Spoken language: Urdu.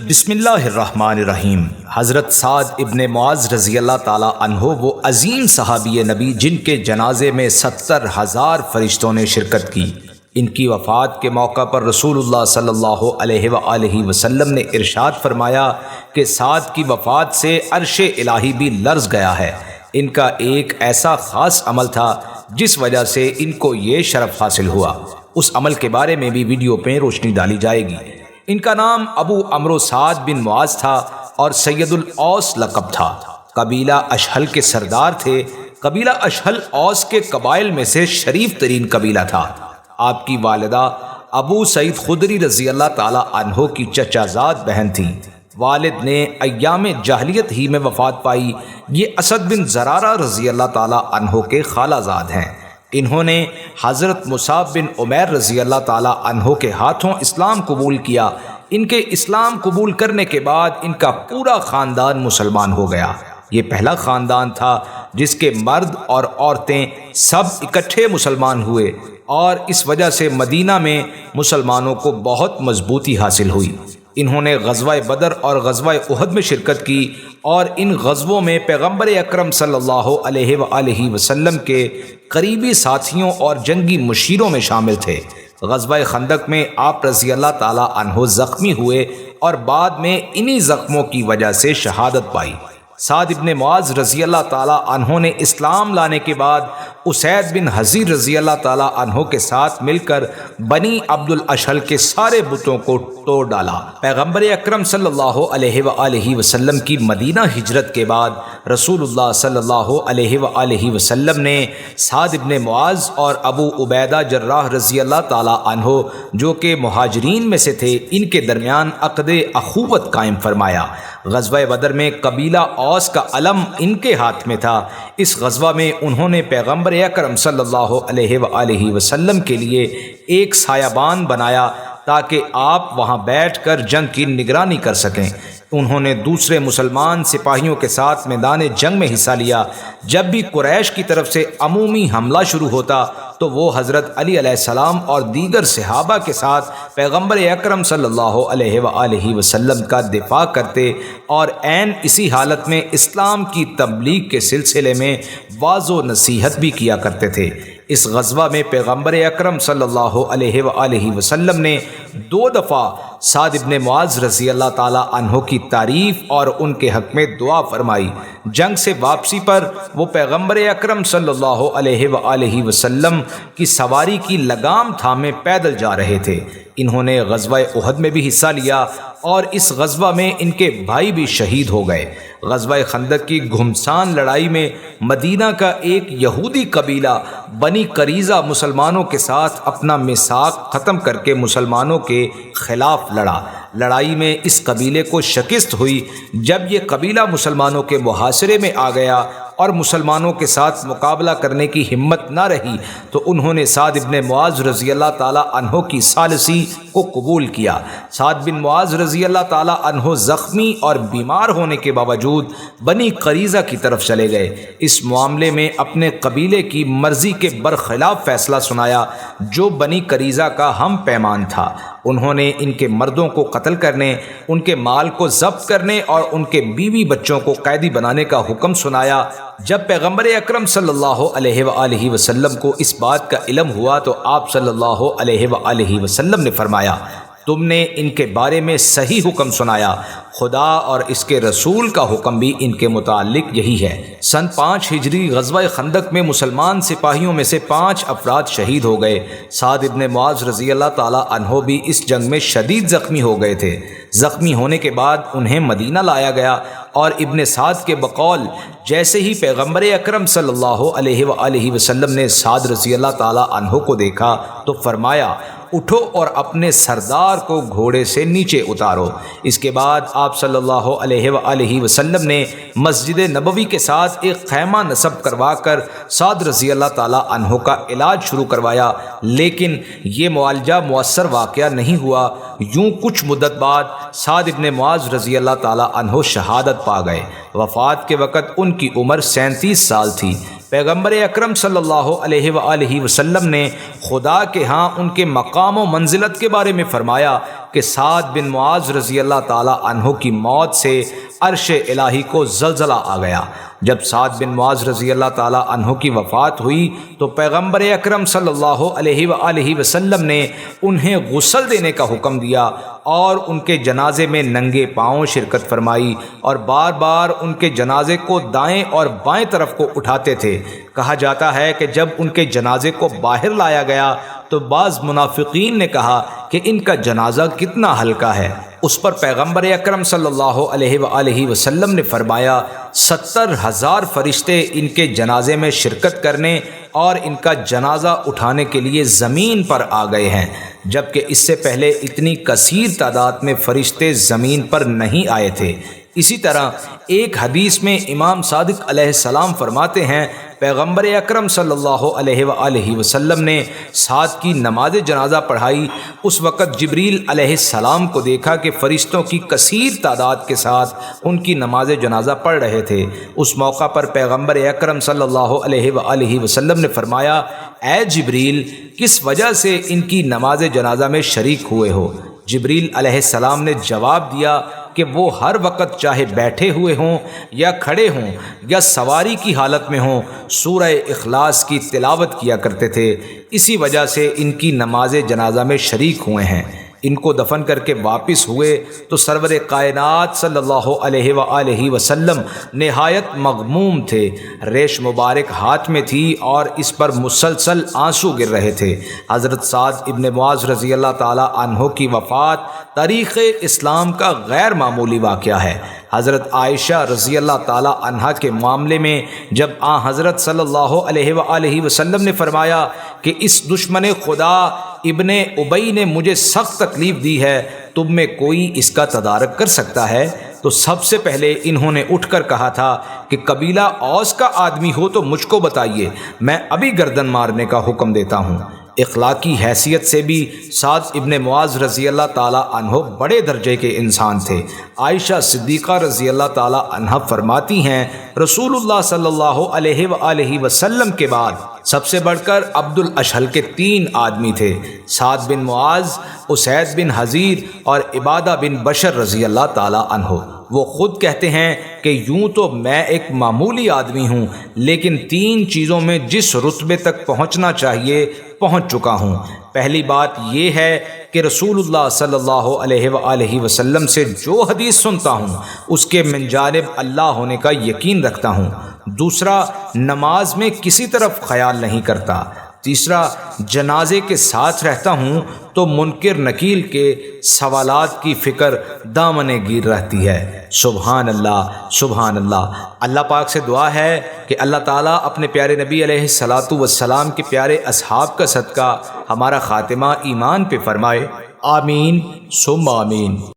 بسم اللہ الرحمن الرحیم۔ حضرت سعد ابن معاذ رضی اللہ تعالیٰ عنہ وہ عظیم صحابی نبی جن کے جنازے میں 70,000 فرشتوں نے شرکت کی، ان کی وفات کے موقع پر رسول اللہ صلی اللہ علیہ وآلہ وسلم نے ارشاد فرمایا کہ سعد کی وفات سے عرش الہی بھی لرز گیا ہے۔ ان کا ایک ایسا خاص عمل تھا جس وجہ سے ان کو یہ شرف حاصل ہوا، اس عمل کے بارے میں بھی ویڈیو پہ روشنی ڈالی جائے گی۔ ان کا نام ابو عمرو سعد بن معاذ تھا اور سید الاوس لقب تھا۔ قبیلہ اشہل کے سردار تھے۔ قبیلہ اشہل اوس کے قبائل میں سے شریف ترین قبیلہ تھا۔ آپ کی والدہ ابو سعید خدری رضی اللہ تعالی عنہ کی چچا زاد بہن تھی۔ والد نے ایام جاہلیت ہی میں وفات پائی۔ یہ اسد بن زرارہ رضی اللہ تعالی عنہ کے خالہ زاد ہیں۔ انہوں نے حضرت مصعب بن عمیر رضی اللہ تعالی عنہ کے ہاتھوں اسلام قبول کیا۔ ان کے اسلام قبول کرنے کے بعد ان کا پورا خاندان مسلمان ہو گیا۔ یہ پہلا خاندان تھا جس کے مرد اور عورتیں سب اکٹھے مسلمان ہوئے، اور اس وجہ سے مدینہ میں مسلمانوں کو بہت مضبوطی حاصل ہوئی۔ انہوں نے غزوہ بدر اور غزوہ احد میں شرکت کی، اور ان غزووں میں پیغمبر اکرم صلی اللہ علیہ وآلہ وسلم کے قریبی ساتھیوں اور جنگی مشیروں میں شامل تھے۔ غزوہ خندق میں آپ رضی اللہ تعالی عنہ زخمی ہوئے اور بعد میں انہی زخموں کی وجہ سے شہادت پائی۔ سعد ابن معاذ رضی اللہ تعالی عنہ نے اسلام لانے کے بعد اسید بن حضیر رضی اللہ تعالی عنہ کے ساتھ مل کر بنی عبد الاشہل کے سارے بتوں کو توڑ ڈالا۔ پیغمبر اکرم صلی اللہ علیہ وآلہ وسلم کی مدینہ ہجرت کے بعد رسول اللہ صلی اللہ علیہ وآلہ وسلم نے سعد ابن معاذ اور ابو عبیدہ جراح رضی اللہ تعالی عنہ جو کہ مہاجرین میں سے تھے، ان کے درمیان عقد اخوت قائم فرمایا۔ غزوہ بدر میں قبیلہ اوس کا علم ان کے ہاتھ میں تھا۔ اس غزوہ میں انہوں نے پیغمبر اکرم صلی اللہ علیہ وآلہ وسلم کے لیے ایک سایبان بنایا تاکہ آپ وہاں بیٹھ کر جنگ کی نگرانی کر سکیں۔ انہوں نے دوسرے مسلمان سپاہیوں کے ساتھ میدان جنگ میں حصہ لیا۔ جب بھی قریش کی طرف سے عمومی حملہ شروع ہوتا تو وہ حضرت علی علیہ السلام اور دیگر صحابہ کے ساتھ پیغمبر اکرم صلی اللہ علیہ وآلہ وسلم کا دفاع کرتے، اور عین اسی حالت میں اسلام کی تبلیغ کے سلسلے میں واعظ و نصیحت بھی کیا کرتے تھے۔ اس غزوہ میں پیغمبر اکرم صلی اللہ علیہ وآلہ وسلم نے 2 دفعہ سعد ابن معاذ رضی اللہ تعالی عنہ کی تعریف اور ان کے حق میں دعا فرمائی۔ جنگ سے واپسی پر وہ پیغمبر اکرم صلی اللہ علیہ وآلہ وسلم کی سواری کی لگام تھامے پیدل جا رہے تھے۔ انہوں نے غزوہ احد میں بھی حصہ لیا، اور اس غزوہ میں ان کے بھائی بھی شہید ہو گئے۔ غزوہ خندق کی گھمسان لڑائی میں مدینہ کا ایک یہودی قبیلہ بنی قریظہ مسلمانوں کے ساتھ اپنا میثاق ختم کر کے مسلمانوں کے خلاف لڑا۔ لڑائی میں اس قبیلے کو شکست ہوئی۔ جب یہ قبیلہ مسلمانوں کے محاصرے میں آ گیا اور مسلمانوں کے ساتھ مقابلہ کرنے کی ہمت نہ رہی تو انہوں نے سعد بن معاذ رضی اللہ تعالی عنہ کی ثالثی کو قبول کیا۔ سعد بن معاذ رضی اللہ تعالی عنہ زخمی اور بیمار ہونے کے باوجود بنی قریظہ کی طرف چلے گئے۔ اس معاملے میں اپنے قبیلے کی مرضی کے برخلاف فیصلہ سنایا جو بنی قریظہ کا ہم پیمان تھا۔ انہوں نے ان کے مردوں کو قتل کرنے، ان کے مال کو ضبط کرنے اور ان کے بیوی بچوں کو قیدی بنانے کا حکم سنایا۔ جب پیغمبر اکرم صلی اللہ علیہ وآلہ وسلم کو اس بات کا علم ہوا تو آپ صلی اللہ علیہ وآلہ وسلم نے فرمایا، تم نے ان کے بارے میں صحیح حکم سنایا۔ خدا اور اس کے رسول کا حکم بھی ان کے متعلق یہی ہے۔ سن 5 ہجری غزوہ خندق میں مسلمان سپاہیوں میں سے 5 افراد شہید ہو گئے۔ سعد ابن معاذ رضی اللہ تعالی عنہ بھی اس جنگ میں شدید زخمی ہو گئے تھے۔ زخمی ہونے کے بعد انہیں مدینہ لایا گیا، اور ابن سعد کے بقول جیسے ہی پیغمبر اکرم صلی اللہ علیہ وآلہ وسلم نے سعد رضی اللہ تعالی عنہ کو دیکھا تو فرمایا، اٹھو اور اپنے سردار کو گھوڑے سے نیچے اتارو۔ اس کے بعد آپ صلی اللہ علیہ وآلہ وسلم نے مسجد نبوی کے ساتھ ایک خیمہ نصب کروا کر سعد رضی اللہ تعالی عنہ کا علاج شروع کروایا، لیکن یہ معالجہ مؤثر واقعہ نہیں ہوا۔ یوں کچھ مدت بعد سعد ابن معاذ رضی اللہ تعالی عنہ شہادت پا گئے۔ وفات کے وقت ان کی عمر 37 سال تھی۔ پیغمبر اکرم صلی اللہ علیہ وآلہ وسلم نے خدا کے ہاں ان کے مقام و منزلت کے بارے میں فرمایا کہ سعد بن معاذ رضی اللہ تعالی عنہ کی موت سے عرش الہی کو زلزلہ آ گیا۔ جب سعد بن معاذ رضی اللہ تعالی عنہ کی وفات ہوئی تو پیغمبر اکرم صلی اللہ علیہ وآلہ وسلم نے انہیں غسل دینے کا حکم دیا اور ان کے جنازے میں ننگے پاؤں شرکت فرمائی اور بار بار ان کے جنازے کو دائیں اور بائیں طرف کو اٹھاتے تھے۔ کہا جاتا ہے کہ جب ان کے جنازے کو باہر لایا گیا تو بعض منافقین نے کہا کہ ان کا جنازہ کتنا ہلکا ہے۔ اس پر پیغمبر اکرم صلی اللہ علیہ وآلہ وسلم نے فرمایا 70,000 فرشتے ان کے جنازے میں شرکت کرنے اور ان کا جنازہ اٹھانے کے لیے زمین پر آ گئے ہیں، جبکہ اس سے پہلے اتنی کثیر تعداد میں فرشتے زمین پر نہیں آئے تھے۔ اسی طرح ایک حدیث میں امام صادق علیہ السلام فرماتے ہیں پیغمبر اکرم صلی اللہ علیہ وآلہ وسلم نے سعد کی نماز جنازہ پڑھائی۔ اس وقت جبریل علیہ السلام کو دیکھا کہ فرشتوں کی کثیر تعداد کے ساتھ ان کی نماز جنازہ پڑھ رہے تھے۔ اس موقع پر پیغمبر اکرم صلی اللہ علیہ وآلہ وسلم نے فرمایا، اے جبریل، کس وجہ سے ان کی نماز جنازہ میں شریک ہوئے ہو؟ جبریل علیہ السلام نے جواب دیا کہ وہ ہر وقت چاہے بیٹھے ہوئے ہوں یا کھڑے ہوں یا سواری کی حالت میں ہوں سورہ اخلاص کی تلاوت کیا کرتے تھے، اسی وجہ سے ان کی نماز جنازہ میں شریک ہوئے ہیں۔ ان کو دفن کر کے واپس ہوئے تو سرور کائنات صلی اللہ علیہ وآلہ وسلم نہایت مغموم تھے، ریش مبارک ہاتھ میں تھی اور اس پر مسلسل آنسو گر رہے تھے۔ حضرت سعد ابن معاذ رضی اللہ تعالی عنہ کی وفات تاریخ اسلام کا غیر معمولی واقعہ ہے۔ حضرت عائشہ رضی اللہ تعالی عنہا کے معاملے میں جب حضرت صلی اللہ علیہ وآلہ وسلم نے فرمایا کہ اس دشمن خدا ابن ابی نے مجھے سخت تکلیف دی ہے، تم میں کوئی اس کا تدارک کر سکتا ہے؟ تو سب سے پہلے انہوں نے اٹھ کر کہا تھا کہ قبیلہ اوس کا آدمی ہو تو مجھ کو بتائیے، میں ابھی گردن مارنے کا حکم دیتا ہوں۔ اخلاقی حیثیت سے بھی سعد ابن معاذ رضی اللہ تعالی عنہ بڑے درجے کے انسان تھے۔ عائشہ صدیقہ رضی اللہ تعالی عنہ فرماتی ہیں رسول اللہ صلی اللہ علیہ وآلہ وسلم کے بعد سب سے بڑھ کر عبد الاشہل کے 3 آدمی تھے، سعد بن معاذ، اسید بن حضیر اور عبادہ بن بشر رضی اللہ تعالی عنہ۔ وہ خود کہتے ہیں کہ یوں تو میں ایک معمولی آدمی ہوں، لیکن 3 چیزوں میں جس رتبے تک پہنچنا چاہیے پہنچ چکا ہوں۔ پہلی بات یہ ہے کہ رسول اللہ صلی اللہ علیہ وآلہ وسلم سے جو حدیث سنتا ہوں اس کے من جانب اللہ ہونے کا یقین رکھتا ہوں۔ دوسرا، نماز میں کسی طرف خیال نہیں کرتا۔ تیسرا، جنازے کے ساتھ رہتا ہوں تو منکر نکیر کے سوالات کی فکر دامن گیر رہتی ہے۔ سبحان اللہ، سبحان اللہ۔ اللہ پاک سے دعا ہے کہ اللہ تعالیٰ اپنے پیارے نبی علیہ الصلاۃ والسلام کے پیارے اصحاب کا صدقہ ہمارا خاتمہ ایمان پہ فرمائے۔ آمین ثم آمین۔